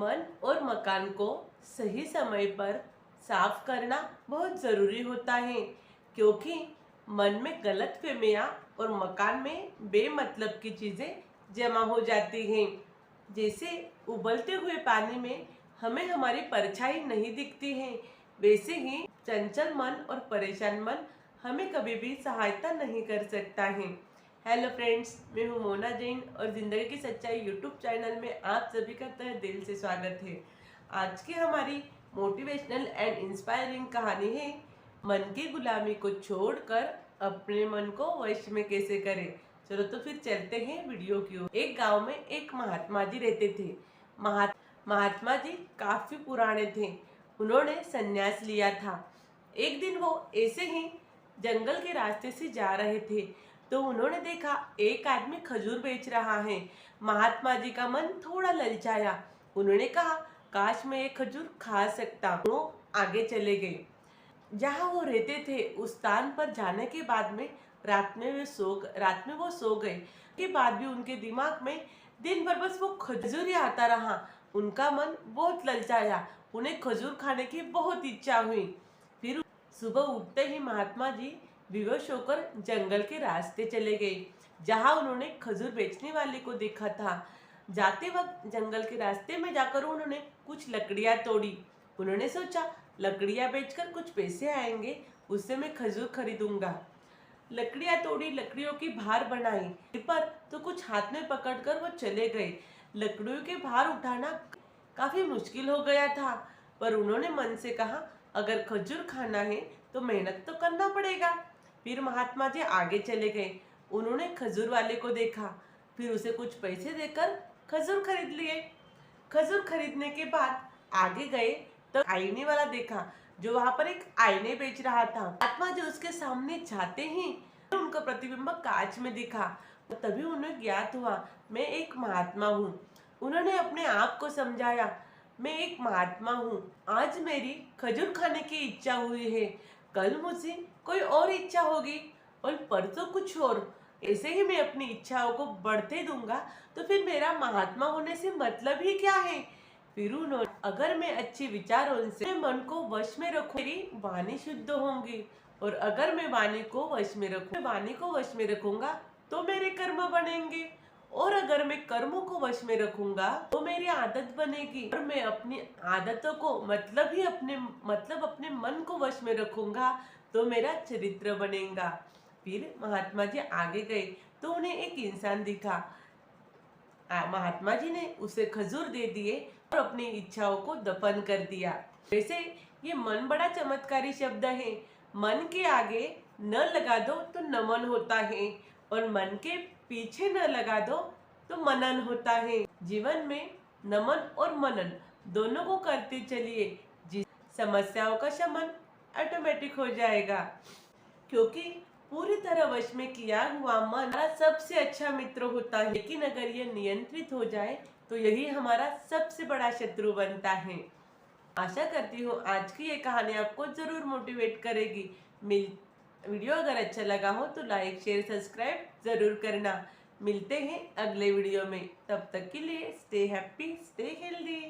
मन और मकान को सही समय पर साफ करना बहुत ज़रूरी होता है, क्योंकि मन में गलतफहमियां और मकान में बेमतलब की चीज़ें जमा हो जाती हैं। जैसे उबलते हुए पानी में हमें हमारी परछाई नहीं दिखती है, वैसे ही चंचल मन और परेशान मन हमें कभी भी सहायता नहीं कर सकता है। हेलो फ्रेंड्स, मैं हूँ मोना जैन और ज़िंदगी की सच्चाई यूट्यूब चैनल में आप सभी का तहे दिल से स्वागत है। आज की हमारी मोटिवेशनल एंड इंस्पायरिंग कहानी है, मन की गुलामी को छोड़कर अपने मन को वश में कैसे करें। चलो तो फिर चलते हैं वीडियो की ओर। एक गांव में एक महात्मा जी रहते थे। महात्मा जी काफी पुराने थे। उन्होंने संन्यास लिया था। एक दिन वो ऐसे ही जंगल के रास्ते से जा रहे थे तो उन्होंने देखा एक आदमी खजूर बेच रहा है। महात्मा जी का मन थोड़ा ललचाया। उन्होंने कहा, काश मैं एक खजूर खा सकता। वो आगे चले गए। जहाँ वो रहते थे उस स्थान पर जाने के बाद में रात में वो सो गए। के बाद भी उनके दिमाग में दिन भर बस वो खजूर ही आता रहा। उनका मन बहुत ललचाया। उन्हें खजूर खाने की बहुत इच्छा हुई। फिर सुबह उठते ही महात्मा जी विवश होकर जंगल के रास्ते चले गए, जहाँ उन्होंने खजूर बेचने वाले को देखा था। जाते वक्त जंगल के रास्ते में जाकर उन्होंने कुछ लकड़ियाँ तोड़ी। उन्होंने सोचा, लकड़ियाँ बेचकर कुछ पैसे आएंगे, उससे मैं खजूर खरीदूंगा। लकड़ियाँ तोड़ी, लकड़ियों की भार बनाई, पर तो कुछ हाथ में पकड़कर वो चले गए। लकड़ियों के भार उठाना काफी मुश्किल हो गया था, पर उन्होंने मन से कहा, अगर खजूर खाना है तो मेहनत तो करना पड़ेगा। फिर महात्मा जी आगे चले गए। उन्होंने खजूर वाले को देखा, फिर उसे कुछ पैसे देकर खजूर खरीद लिए। खजूर खरीदने के बाद आगे गए तो आईने वाला देखा, जो वहां पर एक आईने बेच रहा था। महात्मा जी उसके सामने जाते ही उनका प्रतिबिंब कांच में दिखा। तो तभी उन्हें ज्ञात हुआ, मैं एक महात्मा हूँ। उन्होंने अपने आप को समझाया, मैं एक महात्मा हूँ। आज मेरी खजूर खाने की इच्छा हुई है, कल मुझे कोई और इच्छा होगी और परसों कुछ और। ऐसे ही मैं अपनी इच्छाओं को बढ़ते दूंगा तो फिर मेरा महात्मा होने से मतलब ही क्या है। फिर उन्होंने, अगर मैं अच्छे विचारों से मन को वश में रखूं, मेरी वाणी शुद्ध होंगी, और अगर मैं वाणी को वश में रखूंगा तो मेरे कर्म बनेंगे, और अगर मैं कर्मों को वश में रखूंगा तो मेरी आदत बनेगी, और मैं अपनी आदतों को अपने मन को वश में रखूंगा तो मेरा चरित्र बनेगा। फिर महात्मा जी आगे गए तो उन्हें एक इंसान दिखा। महात्मा जी ने उसे खजूर दे दिए और अपनी इच्छाओं को दफन कर दिया। वैसे ये मन बड़ा चमत्कारी शब्द है। मन के आगे न लगा दो तो नमन होता है, और मन के पीछे न लगा दो तो मनन होता है। जीवन में नमन और मनन दोनों को करते चलिए, जिस समस्याओं का शमन ऑटोमेटिक हो जाएगा, क्योंकि पूरी तरह वश में किया हुआ मन हमारा सबसे अच्छा मित्र होता है। लेकिन अगर यह नियंत्रित हो जाए तो यही हमारा सबसे बड़ा शत्रु बनता है। आशा करती हूँ आज की ये कहानी आपको जरूर मोटिवेट करेगी। वीडियो अगर अच्छा लगा हो तो लाइक, शेयर, सब्सक्राइब जरूर करना। मिलते हैं अगले वीडियो में, तब तक के लिए स्टे हैप्पी, स्टे हेल्दी।